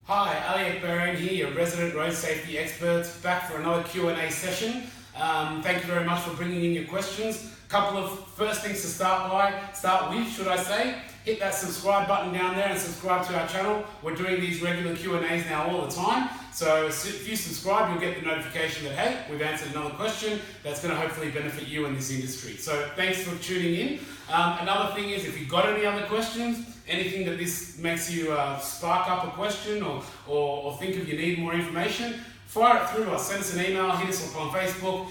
Hi, Ali Akbarian here, your resident road safety expert, back for another Q&A session. Thank you very much for bringing in your questions. Couple of first things to start with, should I say. Hit that subscribe button down there and subscribe to our channel. We're doing these regular Q&As now all the time. So if you subscribe, you'll get the notification that, hey, we've answered another question that's going to hopefully benefit you in this industry. So thanks for tuning in. Another thing is, if you've got any other questions, anything that this makes you spark up a question or think of you need more information, fire it through to us. Send us an email, hit us up on Facebook,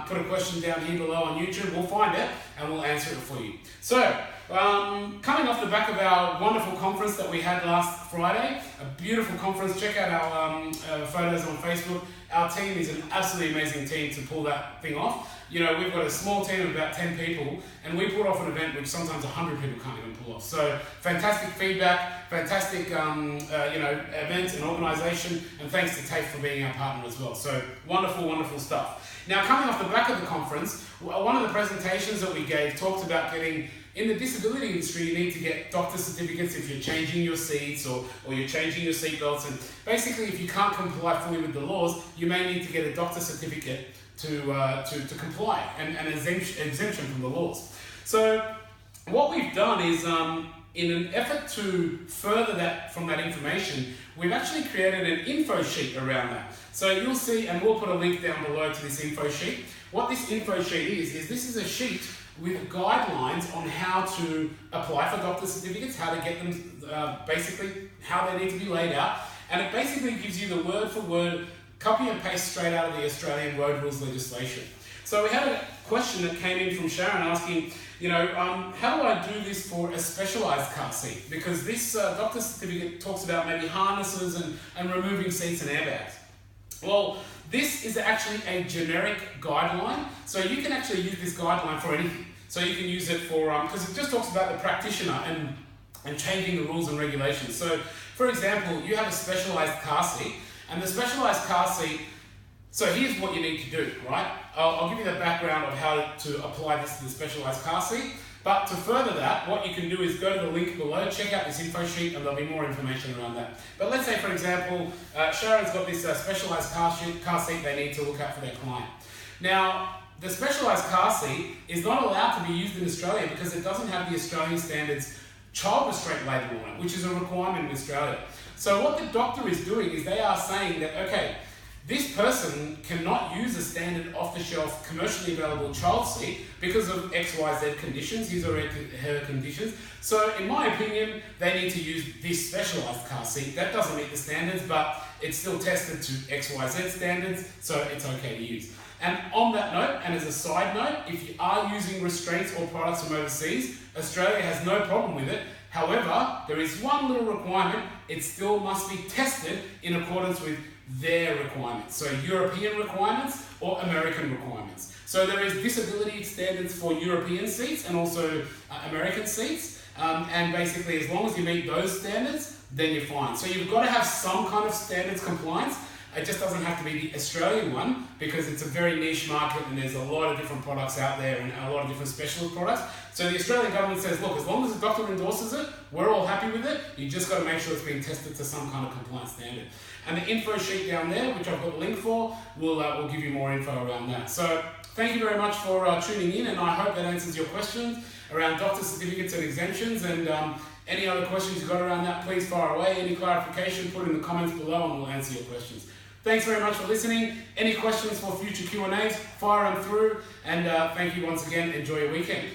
put a question down here below on YouTube. We'll find it and we'll answer it for you. So, coming off the back of our wonderful conference that we had last Friday, a beautiful conference. Check out our photos on Facebook. Our team is an absolutely amazing team to pull that thing off. You know, we've got a small team of about 10 people, and we put off an event which sometimes 100 people can't even pull off. So, fantastic feedback, fantastic event and organisation, and thanks to TAFE for being our partner as well. So, wonderful, wonderful stuff. Now, coming off the back of the conference, one of the presentations that we gave talked about getting, in the disability industry, you need to get doctor certificates if you're changing your seats or you're changing your seat belts. And basically, if you can't comply fully with the laws, you may need to get a doctor certificate to comply and an exemption from the laws. So what we've done is, in an effort to further that from that information, we've actually created an info sheet around that. So you'll see, and we'll put a link down below to this info sheet. What this info sheet is this is a sheet with guidelines on how to apply for doctor certificates, how to get them, basically how they need to be laid out. And it basically gives you the word for word, copy and paste straight out of the Australian road rules legislation. So we had a question that came in from Sharon asking, how do I do this for a specialised car seat? Because this doctor certificate talks about maybe harnesses and removing seats and airbags. Well, this is actually a generic guideline, so you can actually use this guideline for anything. So you can use it for, because it just talks about the practitioner and changing the rules and regulations. So, for example, you have a specialised car seat, and the specialised car seat, so here's what you need to do, right? I'll give you the background of how to apply this to the specialised car seat. But to further that, what you can do is go to the link below, check out this info sheet, and there'll be more information around that. But let's say, for example, Sharon's got this specialised car seat they need to look at for their client. Now, the specialised car seat is not allowed to be used in Australia because it doesn't have the Australian standards child restraint label on it, which is a requirement in Australia. So what the doctor is doing is they are saying that, okay, this person cannot use a standard off-the-shelf commercially available child seat because of XYZ conditions, his or her conditions. So in my opinion, they need to use this specialised car seat. That doesn't meet the standards, but it's still tested to XYZ standards, so it's okay to use. And on that note, and as a side note, if you are using restraints or products from overseas, Australia has no problem with it. However, there is one little requirement. It still must be tested in accordance with their requirements. So European requirements or American requirements. So there is disability standards for European seats and also American seats. And basically, as long as you meet those standards, then you're fine. So you've got to have some kind of standards compliance. It just doesn't have to be the Australian one because it's a very niche market and there's a lot of different products out there and a lot of different specialist products. So the Australian government says, look, as long as the doctor endorses it, we're all happy with it. You just got to make sure it's being tested to some kind of compliance standard. And the info sheet down there, which I've got a link for, will give you more info around that. So thank you very much for tuning in, and I hope that answers your questions around doctor certificates and exemptions. And any other questions you've got around that, please fire away. Any clarification, put in the comments below and we'll answer your questions. Thanks very much for listening. Any questions for future Q&As, fire them through. And thank you once again. Enjoy your weekend.